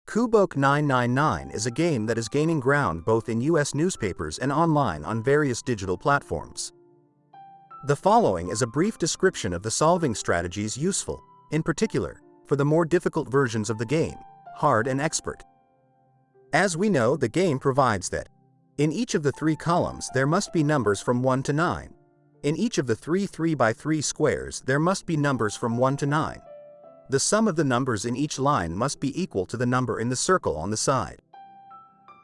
Kubok 999 is a game that is gaining ground both in US newspapers and online on various digital platforms. The following is a brief description of the solving strategies useful, in particular, for the more difficult versions of the game, hard and expert. As we know, the game provides that in each of the three columns there must be numbers from 1 to 9. In each of the three 3x3 squares there must be numbers from 1 to 9. The sum of the numbers in each line must be equal to the number in the circle on the side.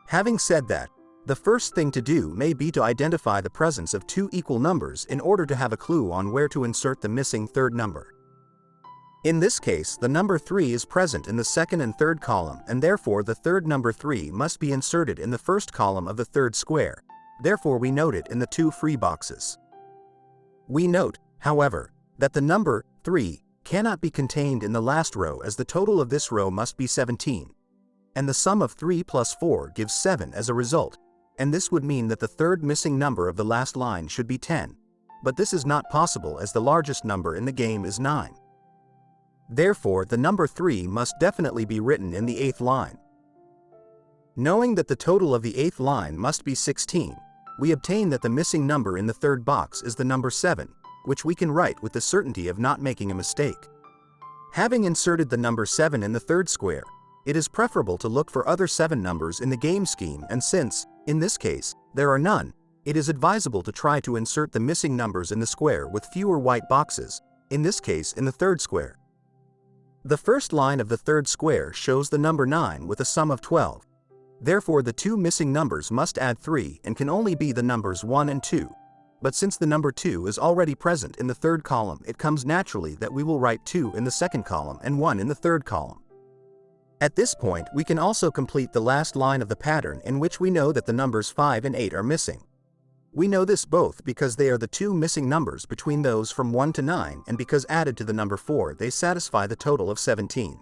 Having said that, the first thing to do may be to identify the presence of two equal numbers in order to have a clue on where to insert the missing third number. In this case, the number 3 is present in the second and third column, and therefore the third number 3 must be inserted in the first column of the third square. Therefore we note it in the two free boxes. We note, however, that the number 3 cannot be contained in the last row, as the total of this row must be 17. And the sum of 3 plus 4 gives 7 as a result, and this would mean that the third missing number of the last line should be 10. But this is not possible, as the largest number in the game is 9. Therefore, the number 3 must definitely be written in the 8th line. Knowing that the total of the 8th line must be 16, we obtain that the missing number in the third box is the number 7, which we can write with the certainty of not making a mistake. Having inserted the number 7 in the third square, it is preferable to look for other 7 numbers in the game scheme, and since, in this case, there are none, it is advisable to try to insert the missing numbers in the square with fewer white boxes, in this case in the third square. The first line of the third square shows the number 9 with a sum of 12. Therefore the two missing numbers must add 3 and can only be the numbers 1 and 2. But since the number 2 is already present in the third column, it comes naturally that we will write 2 in the second column and 1 in the third column. At this point, we can also complete the last line of the pattern, in which we know that the numbers 5 and 8 are missing. We know this both because they are the two missing numbers between those from 1 to 9, and because added to the number 4 they satisfy the total of 17.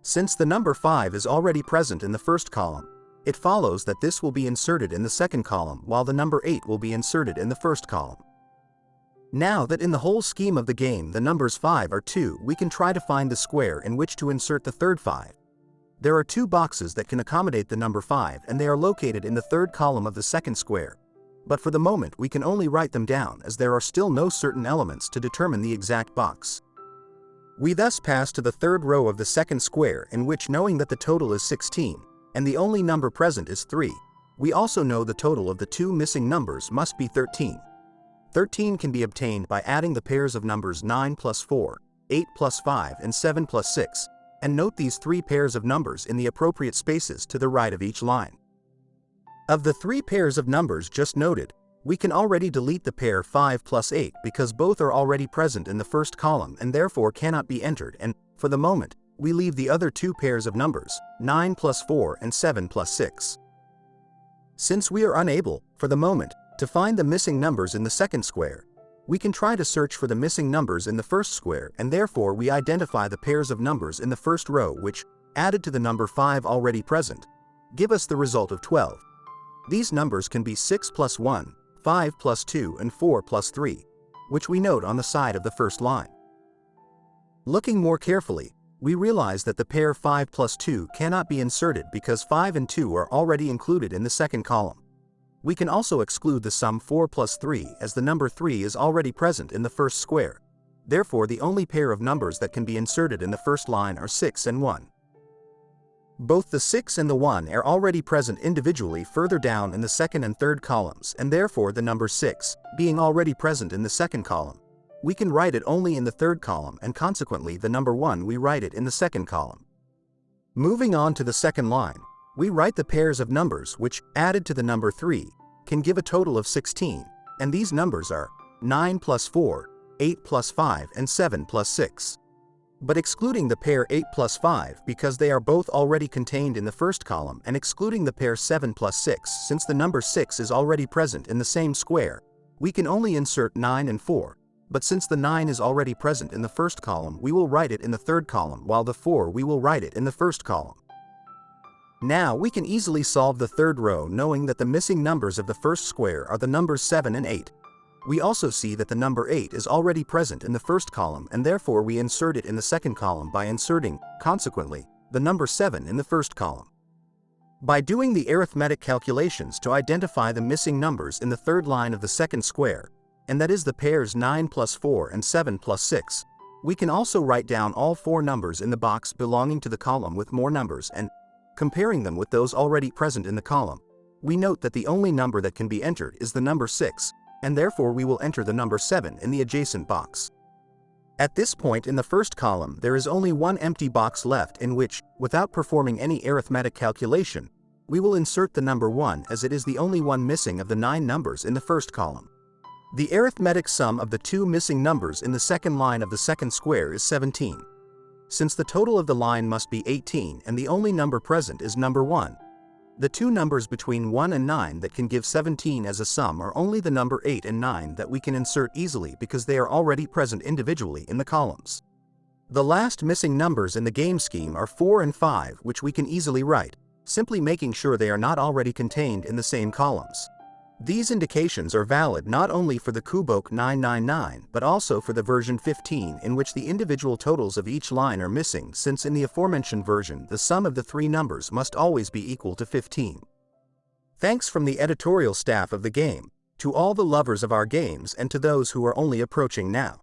Since the number 5 is already present in the first column, it follows that this will be inserted in the second column, while the number 8 will be inserted in the first column. Now that in the whole scheme of the game the numbers 5 are 2, we can try to find the square in which to insert the third 5. There are two boxes that can accommodate the number 5, and they are located in the third column of the second square. But for the moment we can only write them down, as there are still no certain elements to determine the exact box. We thus pass to the third row of the second square, in which, knowing that the total is 16, and the only number present is 3, we also know the total of the two missing numbers must be 13. 13 can be obtained by adding the pairs of numbers 9 plus 4, 8 plus 5 and 7 plus 6, and note these three pairs of numbers in the appropriate spaces to the right of each line. Of the three pairs of numbers just noted, we can already delete the pair 5 plus 8 because both are already present in the first column and therefore cannot be entered, and, for the moment, we leave the other two pairs of numbers, 9 plus 4 and 7 plus 6. Since we are unable, for the moment, to find the missing numbers in the second square, we can try to search for the missing numbers in the first square, and therefore we identify the pairs of numbers in the first row which, added to the number 5 already present, give us the result of 12. These numbers can be 6 plus 1, 5 plus 2 and 4 plus 3, which we note on the side of the first line. Looking more carefully, we realize that the pair 5 plus 2 cannot be inserted because 5 and 2 are already included in the second column. We can also exclude the sum 4 plus 3, as the number 3 is already present in the first square. Therefore the only pair of numbers that can be inserted in the first line are 6 and 1. Both the 6 and the 1 are already present individually further down in the second and third columns, and therefore the number 6, being already present in the second column, we can write it only in the third column, and consequently the number 1 we write it in the second column. Moving on to the second line, we write the pairs of numbers which, added to the number 3, can give a total of 16, and these numbers are 9 plus 4, 8 plus 5 and 7 plus 6. But excluding the pair 8 plus 5 because they are both already contained in the first column, and excluding the pair 7 plus 6 since the number 6 is already present in the same square, we can only insert 9 and 4. But since the 9 is already present in the first column, we will write it in the third column, while the 4 we will write it in the first column. Now we can easily solve the third row, knowing that the missing numbers of the first square are the numbers 7 and 8. We also see that the number 8 is already present in the first column, and therefore we insert it in the second column by inserting, consequently, the number 7 in the first column. By doing the arithmetic calculations to identify the missing numbers in the third line of the second square, and that is the pairs 9 plus 4 and 7 plus 6, we can also write down all 4 numbers in the box belonging to the column with more numbers and, comparing them with those already present in the column, we note that the only number that can be entered is the number 6, and therefore we will enter the number 7 in the adjacent box. At this point in the first column there is only one empty box left in which, without performing any arithmetic calculation, we will insert the number 1 as it is the only one missing of the 9 numbers in the first column. The arithmetic sum of the 2 missing numbers in the second line of the second square is 17. Since the total of the line must be 18 and the only number present is number 1, the 2 numbers between 1 and 9 that can give 17 as a sum are only the number 8 and 9 that we can insert easily because they are already present individually in the columns. The last missing numbers in the game scheme are 4 and 5, which we can easily write, simply making sure they are not already contained in the same columns. These indications are valid not only for the Kubok 999 but also for the version 15 in which the individual totals of each line are missing, since in the aforementioned version the sum of the 3 numbers must always be equal to 15. Thanks from the editorial staff of the game, to all the lovers of our games and to those who are only approaching now.